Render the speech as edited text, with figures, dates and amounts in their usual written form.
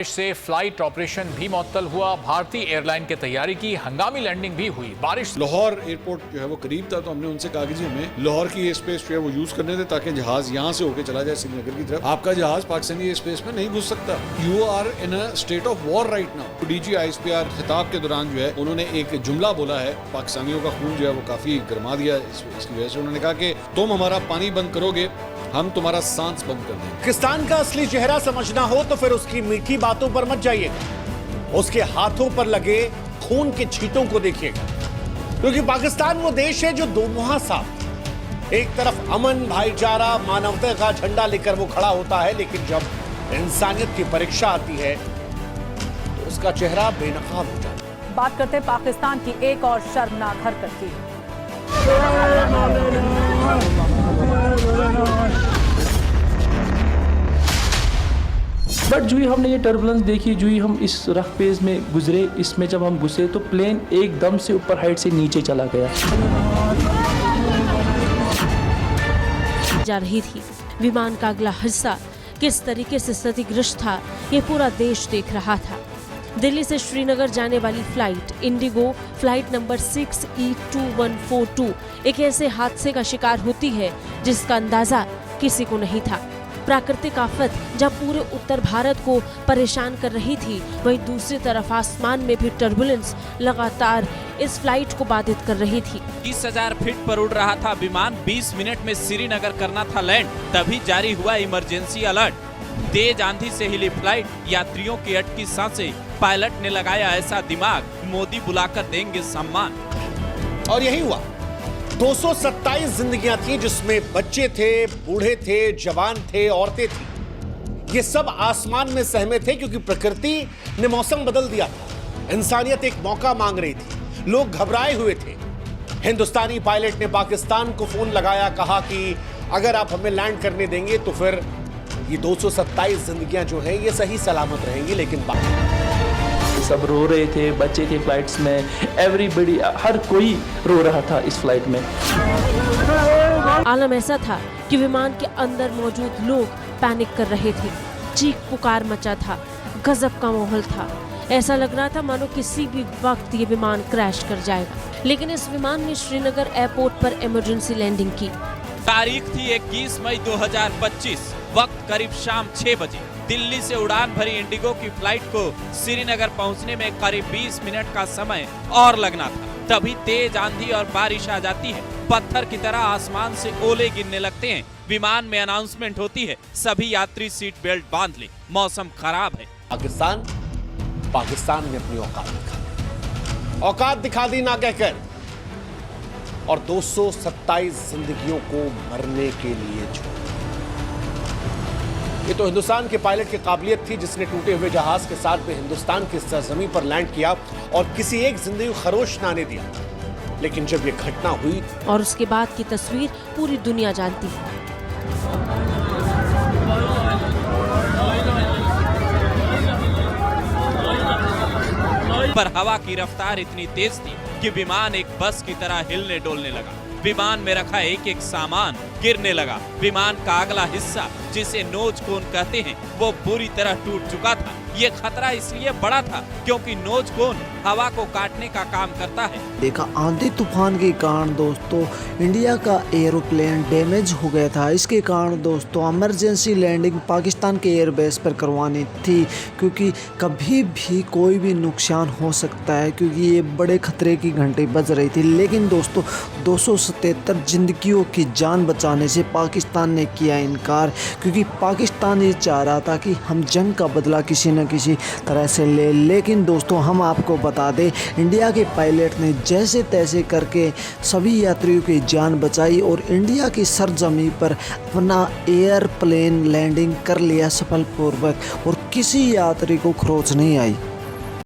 से flight operation भी मुअत्तल हुआ। भारतीय एयरलाइन की तैयारी की हंगामी लैंडिंग भी हुई। बारिश लाहौर एयरपोर्ट जो है वो करीब था, तो हमने उनसे कहा कि जी हमें लाहौर की ये स्पेस जो है वो यूज करने दे ताकि जहाज यहाँ से होकर चला जाए श्रीनगर की तरफ। आपका जहाज पाकिस्तानी ये स्पेस में नहीं घुस सकता। You are in a state of war right now. DG ISPR खिताब के दौरान जो है उन्होंने एक जुमला बोला है, पाकिस्तानियों का खून जो है वो काफी गर्मा दिया इसकी वजह से। उन्होंने कहा कि तुम हमारा पानी बंद करोगे, हम तुम्हारा सांस बंद कर देंगे। पाकिस्तान का असली चेहरा समझना हो तो फिर उसकी मीठी बातों पर मत जाइएगा, उसके हाथों पर लगे खून के छींटों को देखिएगा। क्योंकि पाकिस्तान वो देश है जो दोमुहा साथ, एक तरफ अमन, भाईचारा, मानवता का झंडा लेकर वो खड़ा होता है, लेकिन जब इंसानियत की परीक्षा आती है तो उसका चेहरा बेनकाब हो जाता है। बात करते हैं पाकिस्तान की एक और शर्मनाक हरकत की। बट जो ही हमने ये टर्बुलेंस देखी, जो ही हम इस रफ पेज में गुजरे, इसमें जब हम घुसे तो प्लेन एकदम से ऊपर हाइट से नीचे चला गया। जा रही थी विमान का अगला हिस्सा किस तरीके से क्षतिग्रस्त था, ये पूरा देश देख रहा था। दिल्ली से श्रीनगर जाने वाली flight Indigo flight number 6E2142 एक ऐसे हादसे का शिकार होती है जिसका अंदाजा किसी को नहीं था। प्राकृतिक आफत जब पूरे उत्तर भारत को परेशान कर रही थी, वहीं दूसरी तरफ आसमान में भी टर्बुलेंस लगातार इस फ्लाइट को बाधित कर रही थी। 30,000 फीट पर उड़ रहा था विमान, 20 मिनट में श्रीनगर करना था लैंड, तभी जारी हुआ इमरजेंसी अलर्ट। तेज आंधी से हिली फ्लाइट, यात्रियों की अटकी सांसें, पायलट ने लगाया ऐसा दिमाग, मोदी बुलाकर देंगे सम्मान। और यही हुआ। 227 जिंदगियां थी, जिसमें बच्चे थे, बूढ़े थे, जवान थे, औरतें थी। ये सब आसमान में सहमे थे क्योंकि प्रकृति ने मौसम बदल दिया था। इंसानियत एक मौका मांग रही थी, लोग घबराए हुए थे। हिंदुस्तानी पायलट ने पाकिस्तान को फोन लगाया, कहा कि अगर आप हमें लैंड करने देंगे तो फिर ये 227 जिंदगियां जो है ये सही सलामत रहेंगी। लेकिन सब रो रहे थे, बच्चे थे फ्लाइट्स में, एवरीबडी, हर कोई रो रहा था इस फ्लाइट में। आलम ऐसा था कि विमान के अंदर मौजूद लोग पैनिक कर रहे थे, चीख पुकार मचा था, गजब का माहौल था। ऐसा लग रहा था मानो किसी भी वक्त ये विमान क्रैश कर जाएगा। लेकिन इस विमान ने श्रीनगर एयरपोर्ट पर इमरजेंसी लैंडिंग की। तारीख थी 21 मई 2025, वक्त करीब शाम 6 बजे। दिल्ली से उड़ान भरी इंडिगो की फ्लाइट को श्रीनगर पहुंचने में करीब 20 मिनट का समय और लगना था। तभी तेज आंधी और बारिश आ जाती है, पत्थर की तरह आसमान से ओले गिरने लगते हैं। विमान में अनाउंसमेंट होती है, सभी यात्री सीट बेल्ट बांध ले, मौसम खराब है। पाकिस्तान ने अपनी औकात दिखा दी ना कहकर, और 227 जिंदगियों को मरने के लिए छोड़ा। ये तो हिंदुस्तान के पायलट की काबिलियत थी, जिसने टूटे हुए जहाज के साथ में हिंदुस्तान की सरजमीं पर लैंड किया और किसी एक जिंदगी को खरोश ना आने दिया। लेकिन जब ये घटना हुई और उसके बाद की तस्वीर पूरी दुनिया जानती है। पर हवा की रफ्तार इतनी तेज थी कि विमान एक बस की तरह हिलने डोलने लगा। विमान में रखा एक एक सामान गिरने लगा। विमान का अगला हिस्सा, जिसे नोज कोन कहते हैं, वो बुरी तरह टूट चुका था। ये खतरा इसलिए बड़ा था क्योंकि नोज कोन हवा को काटने का काम करता है। देखा, आंधी तूफान के कारण दोस्तों इंडिया का एरोप्लेन डैमेज हो गया था। इसके कारण दोस्तों इमरजेंसी लैंडिंग पाकिस्तान के एयरबेस पर करवानी थी, क्योंकि कभी भी कोई भी नुकसान हो सकता है, क्योंकि ये बड़े खतरे की घंटी बज रही थी। लेकिन दोस्तों 277 जिंदगियों की जान बचाने से पाकिस्तान ने किया इनकार, क्योंकि पाकिस्तान ये चाह रहा था कि हम जंग का बदला किसी न किसी तरह से ले। लेकिन दोस्तों हम आपको बता दें, इंडिया के पायलट ने जैसे तैसे करके सभी यात्रियों की जान बचाई और इंडिया की सरजमी पर अपना एयरप्लेन लैंडिंग कर लिया सफलपूर्वक, और किसी यात्री को खरोच नहीं आई।